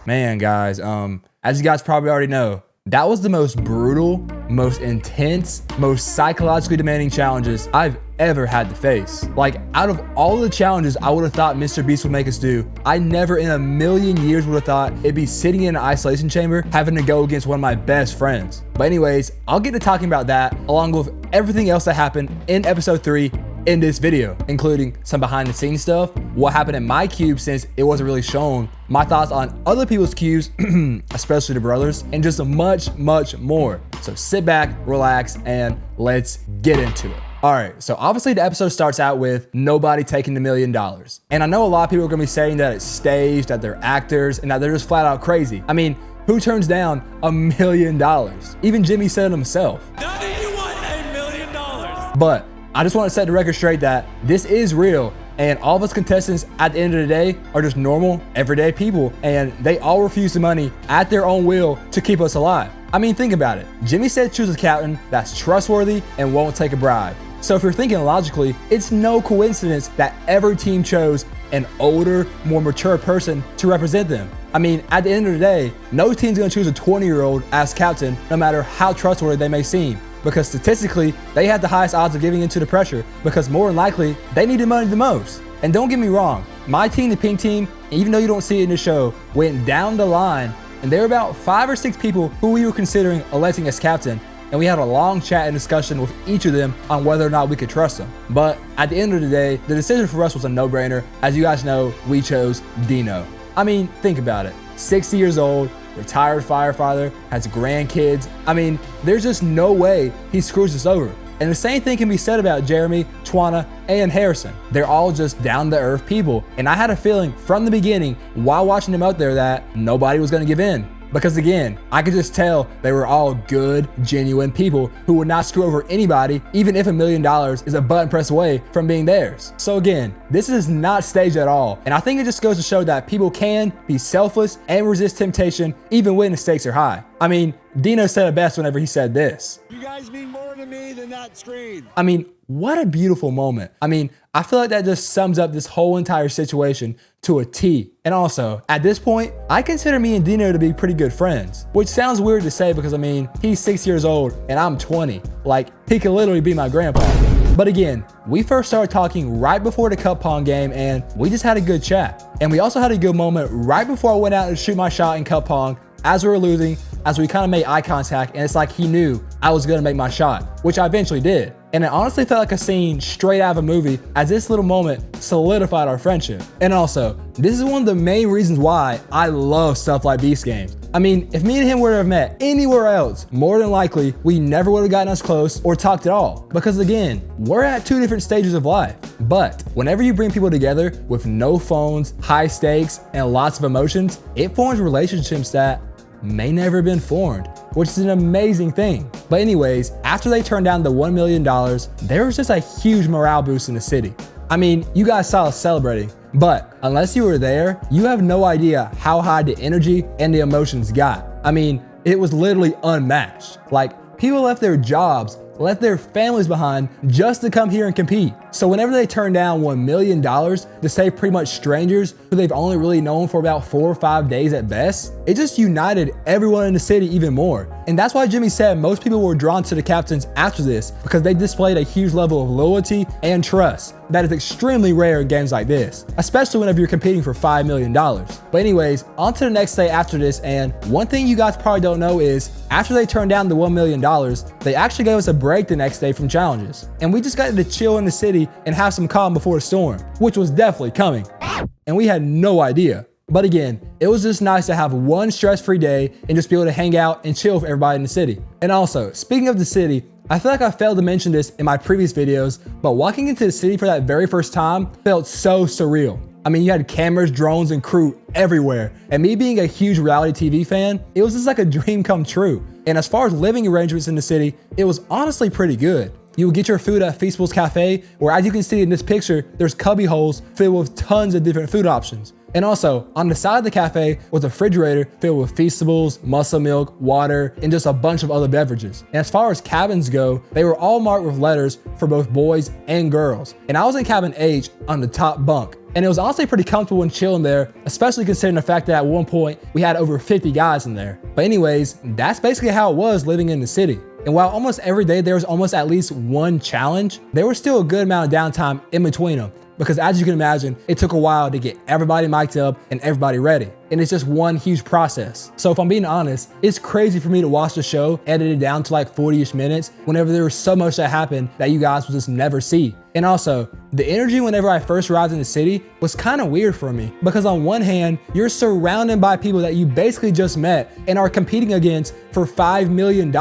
Man, guys, as you guys probably already know, that was the most brutal, most intense, most psychologically demanding challenges I've ever had to face. Like, out of all the challenges I would have thought MrBeast would make us do, I never in a million years would have thought it'd be sitting in an isolation chamber having to go against one of my best friends. But anyways, I'll get to talking about that along with everything else that happened in episode 3 in this video, including some behind the scenes stuff, what happened in my cube since it wasn't really shown, my thoughts on other people's cubes, especially the brothers, and just much more. So sit back, relax, and let's get into it. All right, so obviously the episode starts out with nobody taking the $1 million. And I know a lot of people are gonna be saying that it's staged, that they're actors, and that they're just flat out crazy. I mean, who turns down $1 million? Even Jimmy said it himself. None of you want $1 million. But I just want to set the record straight that this is real, and all of us contestants at the end of the day are just normal, everyday people, and they all refuse the money at their own will to keep us alive. I mean, think about it. Jimmy said choose a captain that's trustworthy and won't take a bribe. So if you're thinking logically, it's no coincidence that every team chose an older, more mature person to represent them. I mean, at the end of the day, no team's gonna choose a 20-year-old as captain, no matter how trustworthy they may seem. Because statistically, they had the highest odds of giving into the pressure because more than likely, they needed money the most. And don't get me wrong, my team, the pink team, even though you don't see it in the show, went down the line and there were about 5 or 6 people who we were considering electing as captain, and we had a long chat and discussion with each of them on whether or not we could trust them. But at the end of the day, the decision for us was a no-brainer. As you guys know, we chose Dino. I mean, think about it. 60 years old, retired firefighter, has grandkids. I mean, there's just no way he screws us over. And the same thing can be said about Jeremy, Twana, and Harrison. They're all just down-to-earth people. And I had a feeling from the beginning, while watching them out there, that nobody was gonna give in. Because again, I could just tell they were all good, genuine people who would not screw over anybody, even if $1 million is a button press away from being theirs. So again, this is not staged at all. And I think it just goes to show that people can be selfless and resist temptation even when the stakes are high. I mean, Dino said it best whenever he said this. You guys mean more to me than that screen. I mean, what a beautiful moment. I mean, I feel like that just sums up this whole entire situation to a T. And also, at this point, I consider me and Dino to be pretty good friends, which sounds weird to say because I mean, he's 6 years old and I'm 20. Like, he could literally be my grandpa. But again, we first started talking right before the cup pong game and we just had a good chat. And we also had a good moment right before I went out to shoot my shot in cup pong as we were losing, as we kind of made eye contact, and it's like he knew I was gonna make my shot, which I eventually did. And it honestly felt like a scene straight out of a movie, as this little moment solidified our friendship. And also, this is one of the main reasons why I love stuff like Beast games. I mean, if me and him were to have met anywhere else, more than likely, we never would have gotten us close or talked at all. Because again, we're at 2 different stages of life. But whenever you bring people together with no phones, high stakes, and lots of emotions, it forms relationships that may never have been formed, which is an amazing thing. But anyways, after they turned down the $1 million, there was just a huge morale boost in the city. I mean, you guys saw us celebrating, but unless you were there, you have no idea how high the energy and the emotions got. I mean, it was literally unmatched. Like, people left their jobs, left their families behind just to come here and compete. So whenever they turn down $1 million to save pretty much strangers who they've only really known for about 4 or 5 days at best, it just united everyone in the city even more. And that's why Jimmy said most people were drawn to the captains after this, because they displayed a huge level of loyalty and trust that is extremely rare in games like this, especially whenever you're competing for $5 million. But anyways, on to the next day after this, and one thing you guys probably don't know is, after they turned down the $1 million, they actually gave us a break the next day from challenges. And we just got to chill in the city and have some calm before the storm, which was definitely coming. And we had no idea. But again, it was just nice to have one stress-free day and just be able to hang out and chill with everybody in the city. And also, speaking of the city, I feel like I failed to mention this in my previous videos, but walking into the city for that very first time felt so surreal. I mean, you had cameras, drones, and crew everywhere. And me being a huge reality TV fan, it was just like a dream come true. And as far as living arrangements in the city, it was honestly pretty good. You will get your food at Feastable's Cafe, where as you can see in this picture, there's cubby holes filled with tons of different food options. And also, on the side of the cafe was a refrigerator filled with Feastables, muscle milk, water, and just a bunch of other beverages. And as far as cabins go, they were all marked with letters for both boys and girls. And I was in cabin H on the top bunk. And it was honestly pretty comfortable and chill in there, especially considering the fact that at one point we had over 50 guys in there. But anyways, that's basically how it was living in the city. And while almost every day there was almost at least one challenge, there was still a good amount of downtime in between them. Because as you can imagine, it took a while to get everybody mic'd up and everybody ready. And it's just one huge process. So if I'm being honest, it's crazy for me to watch the show edited down to like 40-ish minutes whenever there was so much that happened that you guys would just never see. And also, the energy whenever I first arrived in the city was kind of weird for me. Because on one hand, you're surrounded by people that you basically just met and are competing against for $5 million.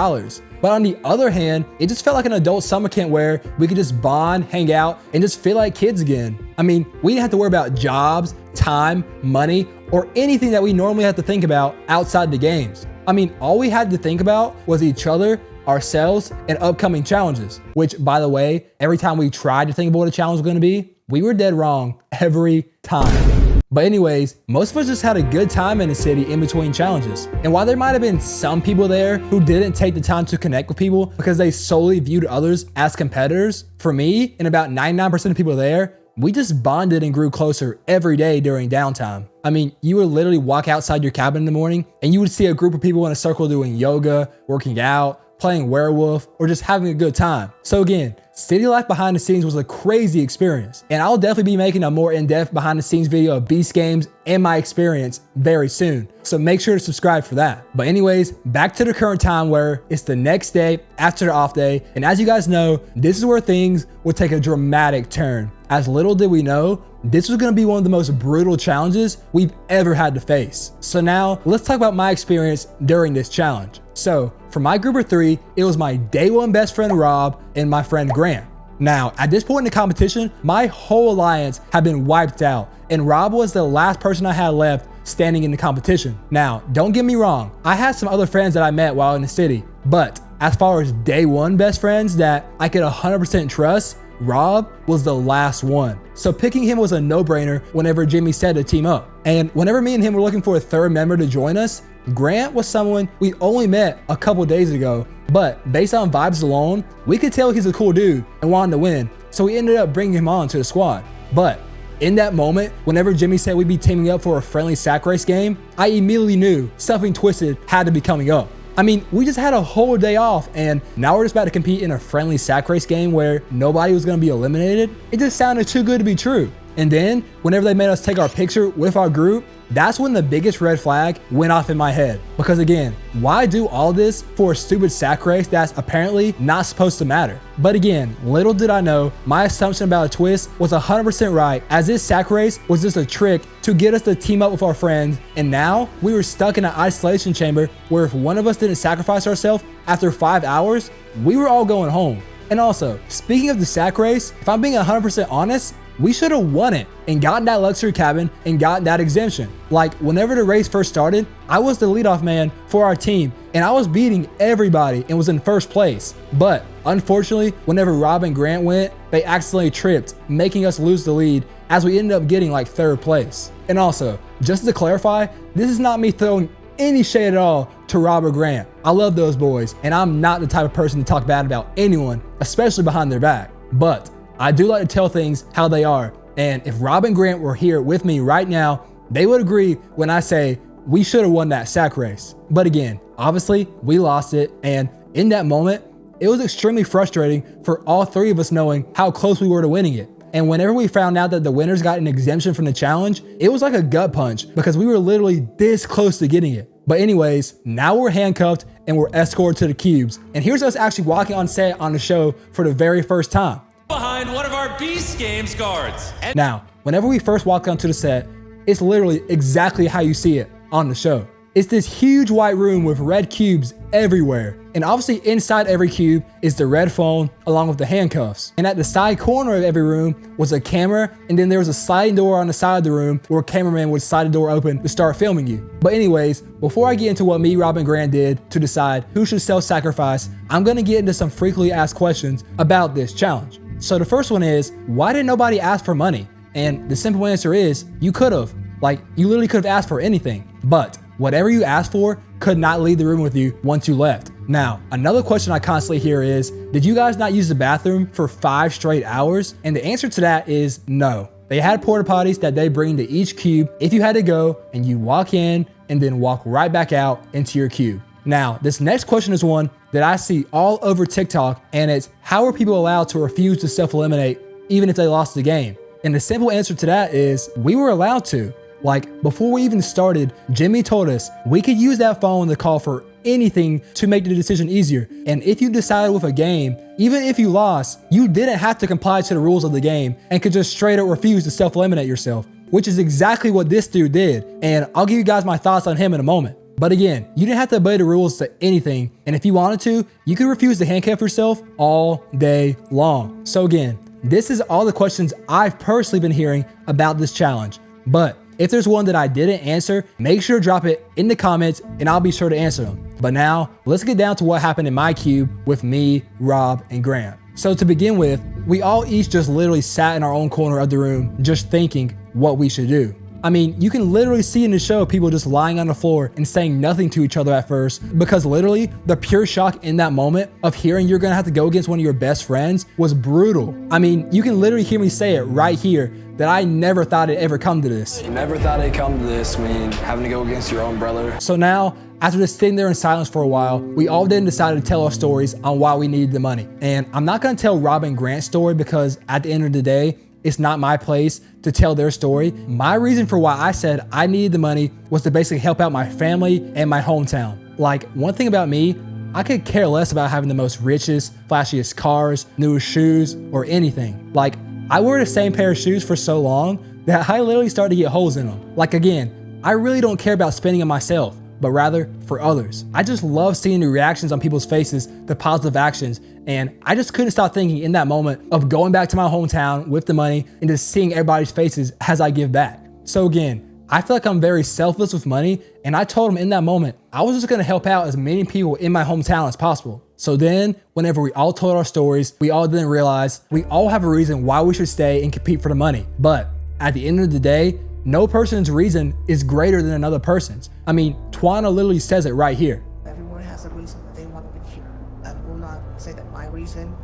But on the other hand, it just felt like an adult summer camp where we could just bond, hang out, and just feel like kids again. I mean, we didn't have to worry about jobs, time, money, or anything that we normally have to think about outside the games. I mean, all we had to think about was each other, ourselves, and upcoming challenges. Which, by the way, every time we tried to think about what a challenge was going to be, we were dead wrong every time. But anyways, most of us just had a good time in the city in between challenges. And while there might have been some people there who didn't take the time to connect with people because they solely viewed others as competitors, for me and about 99% of people there, we just bonded and grew closer every day during downtime. I mean, you would literally walk outside your cabin in the morning and you would see a group of people in a circle doing yoga, working out, playing werewolf, or just having a good time. So again, city life behind the scenes was a crazy experience. And I'll definitely be making a more in-depth behind the scenes video of Beast games and my experience very soon. So make sure to subscribe for that. But anyways, back to the current time where it's the next day after the off day. And as you guys know, this is where things would take a dramatic turn. As little did we know, this was gonna be one of the most brutal challenges we've ever had to face. So now let's talk about my experience during this challenge. So for my group of 3, it was my day one best friend Rob and my friend Grant. Now, at this point in the competition, my whole alliance had been wiped out and Rob was the last person I had left standing in the competition. Now, don't get me wrong, I had some other friends that I met while in the city, but as far as day one best friends that I could 100% trust, Rob was the last one. So picking him was a no-brainer whenever Jimmy said to team up. And whenever me and him were looking for a third member to join us, Grant was someone we only met a couple days ago, but based on vibes alone, we could tell he's a cool dude and wanted to win. So we ended up bringing him on to the squad. But in that moment, whenever Jimmy said we'd be teaming up for a friendly sack race game, I immediately knew something twisted had to be coming up. I mean, we just had a whole day off and now we're just about to compete in a friendly sack race game where nobody was gonna be eliminated. It just sounded too good to be true. And then whenever they made us take our picture with our group, that's when the biggest red flag went off in my head. Because again, why do all this for a stupid sack race that's apparently not supposed to matter? But again, little did I know, my assumption about a twist was 100% right, as this sack race was just a trick to get us to team up with our friends. And now we were stuck in an isolation chamber where if one of us didn't sacrifice ourselves after 5 hours, we were all going home. And also, speaking of the sack race, if I'm being 100% honest, we should have won it and gotten that luxury cabin and gotten that exemption. Like whenever the race first started, I was the leadoff man for our team and I was beating everybody and was in first place. But unfortunately, whenever Rob and Grant went, they accidentally tripped, making us lose the lead as we ended up getting like 3rd place. And also, just to clarify, this is not me throwing any shade at all to Rob or Grant. I love those boys and I'm not the type of person to talk bad about anyone, especially behind their back. But I do like to tell things how they are. And if Rob and Grant were here with me right now, they would agree when I say we should have won that sack race. But again, obviously we lost it. And in that moment, it was extremely frustrating for all 3 of us knowing how close we were to winning it. And whenever we found out that the winners got an exemption from the challenge, it was like a gut punch because we were literally this close to getting it. But anyways, now we're handcuffed and we're escorted to the cubes. And here's us actually walking on set on the show for the very first time. Behind one of our Beast Games guards. Now, whenever we first walk onto the set, it's literally exactly how you see it on the show. It's this huge white room with red cubes everywhere. And obviously inside every cube is the red phone along with the handcuffs. And at the side corner of every room was a camera, and then there was a sliding door on the side of the room where a cameraman would slide the door open to start filming you. But anyways, before I get into what me, Rob, and Grant did to decide who should self-sacrifice, I'm gonna get into some frequently asked questions about this challenge. So the first one is, why did nobody ask for money? And the simple answer is, you could have. Like, you literally could have asked for anything, but whatever you asked for could not leave the room with you once you left. Now, another question I constantly hear is, did you guys not use the bathroom for 5 straight hours? And the answer to that is no. They had porta potties that they bring to each cube if you had to go, and you walk in and then walk right back out into your cube. Now, this next question is one that I see all over TikTok, and it's, how are people allowed to refuse to self-eliminate even if they lost the game? And the simple answer to that is, we were allowed to. Like, before we even started, Jimmy told us we could use that phone to call for anything to make the decision easier. And if you decided with a game, even if you lost, you didn't have to comply to the rules of the game and could just straight up refuse to self-eliminate yourself, which is exactly what this dude did. And I'll give you guys my thoughts on him in a moment. But again, you didn't have to obey the rules to anything. And if you wanted to, you could refuse to handcuff yourself all day long. So again, this is all the questions I've personally been hearing about this challenge. But if there's one that I didn't answer, make sure to drop it in the comments and I'll be sure to answer them. But now, let's get down to what happened in my cube with me, Rob, and Grant. So to begin with, we all each just literally sat in our own corner of the room just thinking what we should do. I mean, you can literally see in the show people just lying on the floor and saying nothing to each other at first, because literally the pure shock in that moment of hearing you're gonna have to go against one of your best friends was brutal. I mean, you can literally hear me say it right here that I never thought it'd ever come to this. Never thought it'd come to this, when having to go against your own brother. So now, after just sitting there in silence for a while, we all then decided to tell our stories on why we needed the money. And I'm not gonna tell Rob and Grant's story because at the end of the day, it's not my place to tell their story. My reason for why I said I needed the money was to basically help out my family and my hometown. Like, one thing about me, I could care less about having the most richest, flashiest cars, newest shoes, or anything. Like, I wore the same pair of shoes for so long that I literally started to get holes in them. Like, again, I really don't care about spending on myself, but rather for others. I just love seeing the reactions on people's faces to positive actions, and I just couldn't stop thinking in that moment of going back to my hometown with the money and just seeing everybody's faces as I give back. So again, I feel like I'm very selfless with money, and I told them in that moment, I was just gonna help out as many people in my hometown as possible. So then, whenever we all told our stories, we all then realized we all have a reason why we should stay and compete for the money. But at the end of the day, no person's reason is greater than another person's. I mean, Twana literally says it right here. Everyone has a reason that they want to be here. I will not say that my reason,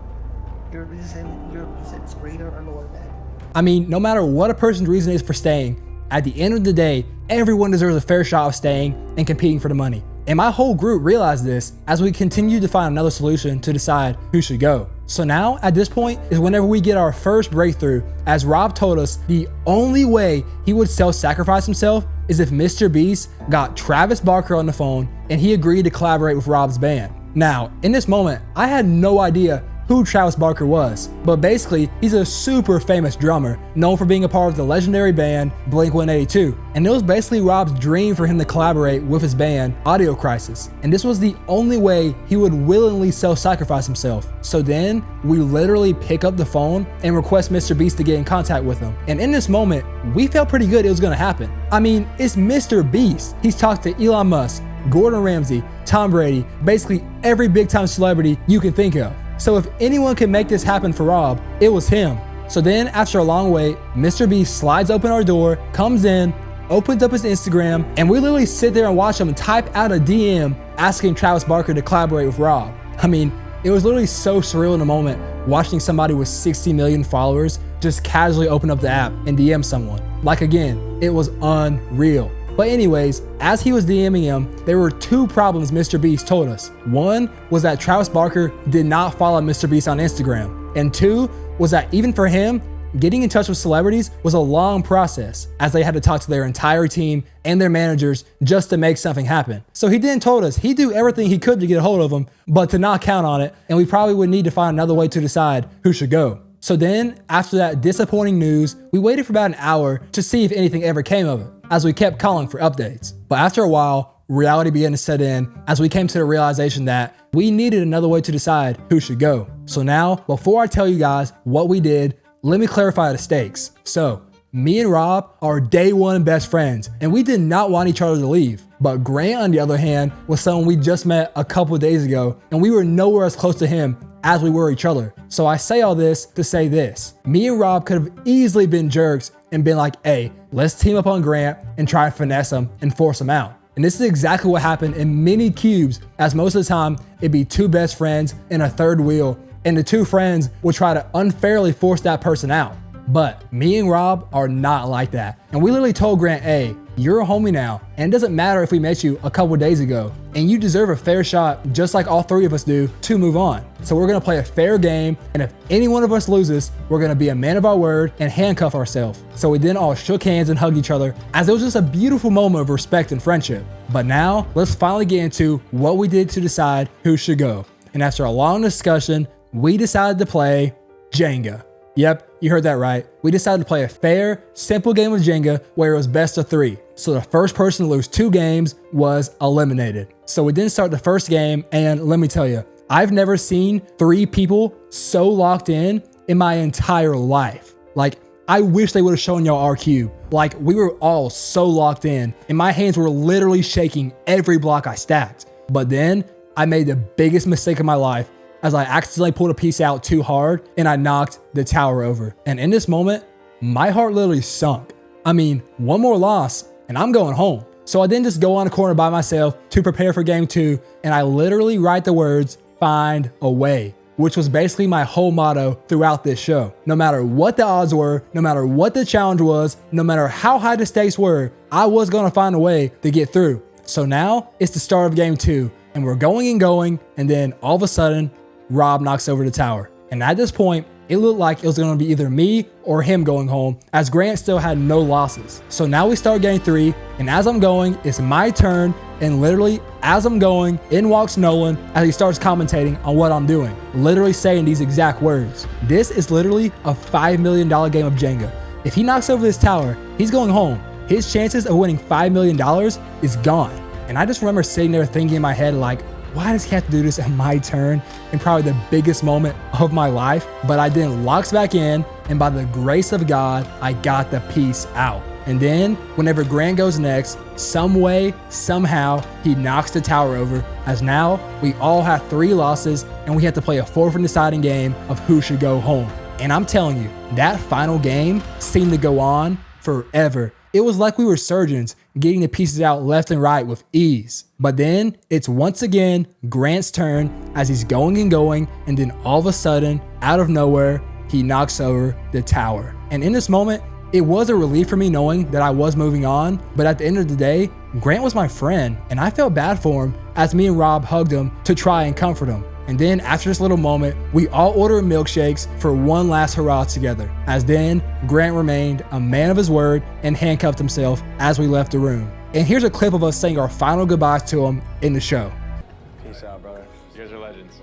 your reason is greater or lower than. I mean, no matter what a person's reason is for staying, at the end of the day, everyone deserves a fair shot of staying and competing for the money. And my whole group realized this as we continued to find another solution to decide who should go. So now, at this point, is whenever we get our first breakthrough, as Rob told us the only way he would self-sacrifice himself is if MrBeast got Travis Barker on the phone and he agreed to collaborate with Rob's band. Now, in this moment, I had no idea who Travis Barker was, but basically he's a super famous drummer known for being a part of the legendary band Blink-182, and it was basically Rob's dream for him to collaborate with his band Audio Crisis, and this was the only way he would willingly self-sacrifice himself. So then we literally pick up the phone and request MrBeast to get in contact with him, and in this moment we felt pretty good it was gonna happen. I mean, it's MrBeast. He's talked to Elon Musk, Gordon Ramsay, Tom Brady, basically every big time celebrity you can think of. So if anyone could make this happen for Rob, it was him. So then after a long wait, MrBeast slides open our door, comes in, opens up his Instagram, and we literally sit there and watch him type out a DM asking Travis Barker to collaborate with Rob. I mean, it was literally so surreal in the moment watching somebody with 60 million followers just casually open up the app and DM someone. Like, again, it was unreal. But anyways, as he was DMing him, there were 2 problems MrBeast told us. One was that Travis Barker did not follow MrBeast on Instagram. And 2 was that even for him, getting in touch with celebrities was a long process, as they had to talk to their entire team and their managers just to make something happen. So he then told us he'd do everything he could to get a hold of them, but to not count on it, and we probably would need to find another way to decide who should go. So then, after that disappointing news, we waited for about an hour to see if anything ever came of it, as we kept calling for updates. But after a while, reality began to set in as we came to the realization that we needed another way to decide who should go. So now, before I tell you guys what we did, let me clarify the stakes. So, me and Rob are day one best friends, and we did not want each other to leave. But Grant, on the other hand, was someone we just met a couple of days ago, and we were nowhere as close to him as we were each other. So I say all this to say this. Me and Rob could have easily been jerks and been like, hey, let's team up on Grant and try and finesse him and force him out. And this is exactly what happened in many cubes, as most of the time it'd be two best friends and a third wheel, and the two friends would try to unfairly force that person out. But me and Rob are not like that. And we literally told Grant, hey, you're a homie now, and it doesn't matter if we met you a couple days ago, and you deserve a fair shot just like all three of us do to move on. So we're gonna play a fair game, and if any one of us loses, we're gonna be a man of our word and handcuff ourselves. So we then all shook hands and hugged each other, as it was just a beautiful moment of respect and friendship. But now, let's finally get into what we did to decide who should go. And after a long discussion, we decided to play Jenga. Yep, you heard that right. We decided to play a fair, simple game of Jenga where it was best of 3. So the first person to lose 2 games was eliminated. So we then start the first game, and let me tell you, I've never seen 3 people so locked in my entire life. Like, I wish they would have shown y'all our cube. Like, we were all so locked in, and my hands were literally shaking every block I stacked. But then I made the biggest mistake of my life, as I accidentally pulled a piece out too hard and I knocked the tower over. And in this moment, my heart literally sunk. I mean, one more loss and I'm going home. So I then just go on a corner by myself to prepare for game 2, and I literally write the words, "find a way," which was basically my whole motto throughout this show. No matter what the odds were, no matter what the challenge was, no matter how high the stakes were, I was gonna find a way to get through. So now it's the start of game 2, and we're going, and then all of a sudden, Rob knocks over the tower. And at this point, it looked like it was going to be either me or him going home, as Grant still had no losses. So now we start game 3, and as I'm going, it's my turn, and literally as I'm going, in walks Nolan as he starts commentating on what I'm doing, literally saying these exact words. This is literally a $5 million game of Jenga. If he knocks over this tower, he's going home. His chances of winning $5 million is gone. And I just remember sitting there thinking in my head, like, why does he have to do this at my turn in probably the biggest moment of my life? But I then locks back in, and by the grace of God, I got the piece out. And then whenever Grant goes next, some way, somehow, he knocks the tower over, as now we all have 3 losses and we have to play a 4th and deciding game of who should go home. And I'm telling you, that final game seemed to go on forever. It was like we were surgeons getting the pieces out left and right with ease. But then it's once again Grant's turn as he's going, and then all of a sudden, out of nowhere, he knocks over the tower. And in this moment, it was a relief for me knowing that I was moving on, but at the end of the day, Grant was my friend, and I felt bad for him as me and Rob hugged him to try and comfort him. And then after this little moment, we all ordered milkshakes for one last hurrah together, as then Grant remained a man of his word and handcuffed himself as we left the room. And here's a clip of us saying our final goodbyes to him in the show. Peace out, brother. You guys are legends.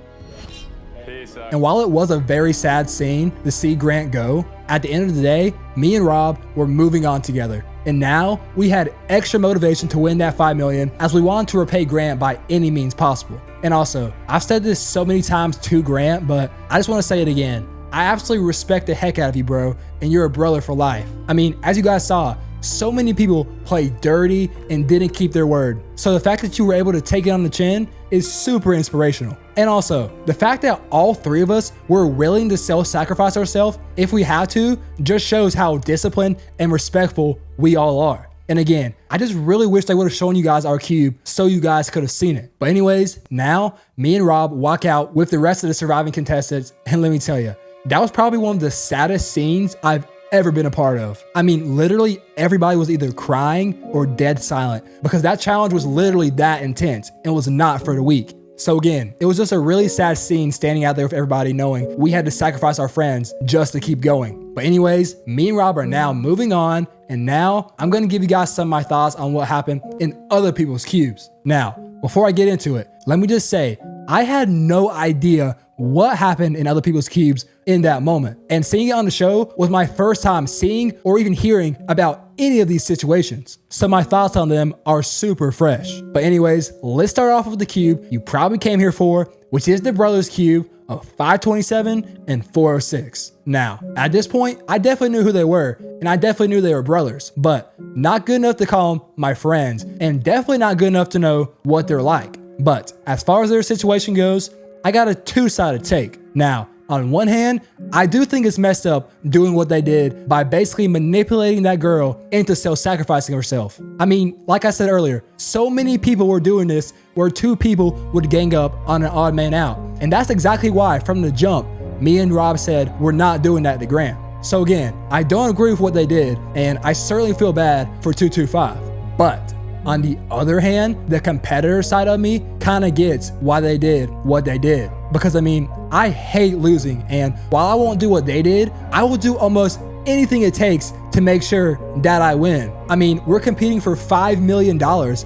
Peace out. And while it was a very sad scene to see Grant go, at the end of the day, me and Rob were moving on together. And now we had extra motivation to win that $5 million, as we wanted to repay Grant by any means possible. And also, I've said this so many times to Grant, but I just want to say it again. I absolutely respect the heck out of you, bro, and you're a brother for life. I mean, as you guys saw, so many people played dirty and didn't keep their word. So the fact that you were able to take it on the chin is super inspirational. And also, the fact that all 3 of us were willing to self-sacrifice ourselves if we had to just shows how disciplined and respectful we all are. And again, I just really wish they would have shown you guys our cube so you guys could have seen it. But anyways, now me and Rob walk out with the rest of the surviving contestants, and let me tell you, that was probably one of the saddest scenes I've ever been a part of. I mean, literally everybody was either crying or dead silent, because that challenge was literally that intense and was not for the weak. So again, it was just a really sad scene standing out there with everybody knowing we had to sacrifice our friends just to keep going. But anyways, me and Rob are now moving on, and now I'm going to give you guys some of my thoughts on what happened in other people's cubes. Now, before I get into it, let me just say, I had no idea what happened in other people's cubes in that moment. And seeing it on the show was my first time seeing or even hearing about any of these situations. So my thoughts on them are super fresh. But anyways, let's start off with the cube you probably came here for, which is the brothers cube of 527 and 406. Now, at this point, I definitely knew who they were, and I definitely knew they were brothers, but not good enough to call them my friends, and definitely not good enough to know what they're like. But as far as their situation goes, I got a 2-sided take. Now, on one hand, I do think it's messed up doing what they did by basically manipulating that girl into self-sacrificing herself. I mean, like I said earlier, so many people were doing this where two people would gang up on an odd man out. And that's exactly why, from the jump, me and Rob said we're not doing that to Grant. So again, I don't agree with what they did, and I certainly feel bad for 225. But on the other hand, the competitor side of me kind of gets why they did what they did. Because I mean, I hate losing, and while I won't do what they did, I will do almost anything it takes to make sure that I win. I mean, we're competing for $5 million,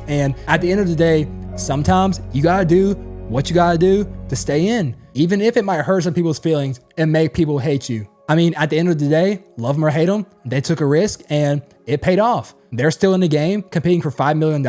and at the end of the day, sometimes you gotta do what you gotta do to stay in, even if it might hurt some people's feelings and make people hate you. I mean, at the end of the day, love them or hate them, they took a risk and it paid off. They're still in the game competing for $5 million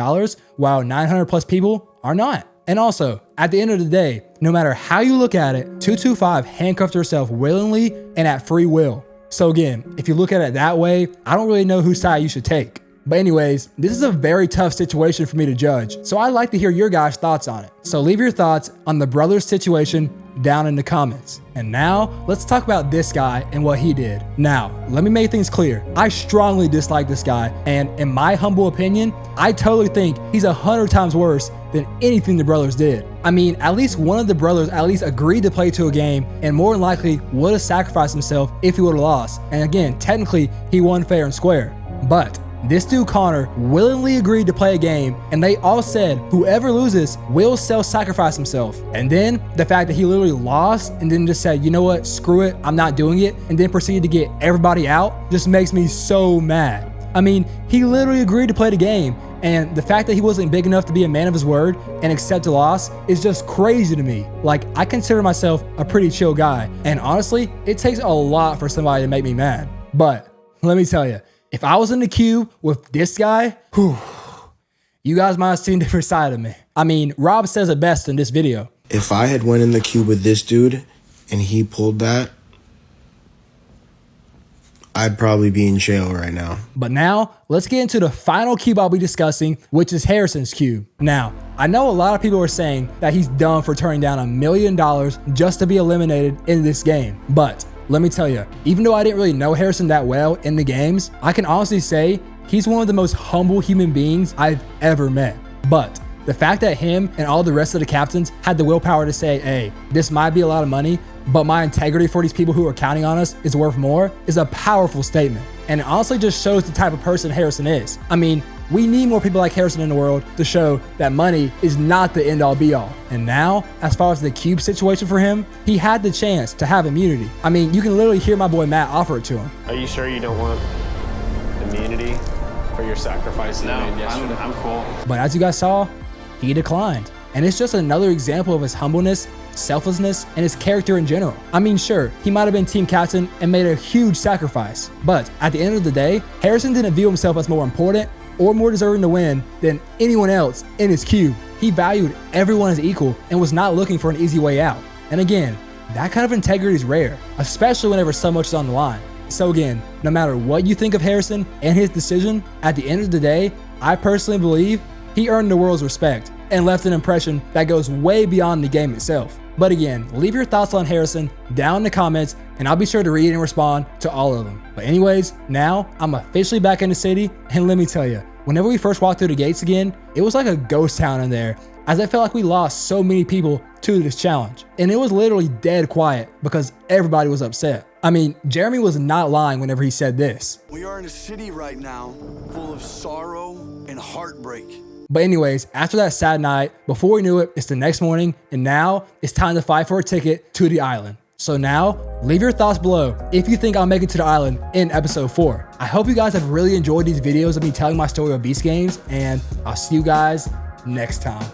while 900 plus people are not. And also, at the end of the day, no matter how you look at it, 225 handcuffed herself willingly and at free will. So again, if you look at it that way, I don't really know whose side you should take. But anyways, this is a very tough situation for me to judge, so I'd like to hear your guys' thoughts on it. So leave your thoughts on the brothers situation down in the comments. And now, let's talk about this guy and what he did. Now, let me make things clear. I strongly dislike this guy, and in my humble opinion, I totally think he's 100 times worse than anything the brothers did. I mean, at least one of the brothers at least agreed to play to a game and more than likely would have sacrificed himself if he would have lost. And again, technically, he won fair and square. But this dude Connor willingly agreed to play a game, and they all said whoever loses will self-sacrifice himself. And then the fact that he literally lost and then just said, you know what, screw it, I'm not doing it, and then proceeded to get everybody out just makes me so mad. I mean, he literally agreed to play the game, and the fact that he wasn't big enough to be a man of his word and accept a loss is just crazy to me. Like, I consider myself a pretty chill guy, and honestly, it takes a lot for somebody to make me mad. But let me tell you, if I was in the queue with this guy, you guys might have seen a different side of me. I mean, Rob says it best in this video. If I had went in the queue with this dude and he pulled that, I'd probably be in jail right now. But now, let's get into the final cube I'll be discussing, which is Harrison's cube. Now, I know a lot of people are saying that he's dumb for turning down $1 million just to be eliminated in this game. But let me tell you, even though I didn't really know Harrison that well in the games, I can honestly say he's one of the most humble human beings I've ever met. But the fact that him and all the rest of the captains had the willpower to say, hey, this might be a lot of money, but my integrity for these people who are counting on us is worth more, is a powerful statement. And it honestly just shows the type of person Harrison is. I mean, we need more people like Harrison in the world to show that money is not the end-all be-all. And now, as far as the cube situation for him, he had the chance to have immunity. I mean, you can literally hear my boy Matt offer it to him. Are you sure you don't want immunity for your sacrifice? No, I'm cool. But as you guys saw, he declined. And it's just another example of his humbleness, selflessness, and his character in general. I mean, sure, he might have been team captain and made a huge sacrifice, but at the end of the day, Harrison didn't view himself as more important or more deserving to win than anyone else in his cube. He valued everyone as equal and was not looking for an easy way out. And again, that kind of integrity is rare, especially whenever so much is on the line. So again, no matter what you think of Harrison and his decision, at the end of the day, I personally believe he earned the world's respect and left an impression that goes way beyond the game itself. But again, leave your thoughts on Harrison down in the comments, and I'll be sure to read and respond to all of them. But anyways, now I'm officially back in the city, and let me tell you, whenever we first walked through the gates again, it was like a ghost town in there, as I felt like we lost so many people to this challenge. And it was literally dead quiet because everybody was upset. I mean, Jeremy was not lying whenever he said this. We are in a city right now full of sorrow and heartbreak. But anyways, after that sad night, before we knew it, it's the next morning, and now it's time to fight for a ticket to the island. So now, leave your thoughts below if you think I'll make it to the island in episode 4. I hope you guys have really enjoyed these videos of me telling my story of Beast Games, and I'll see you guys next time.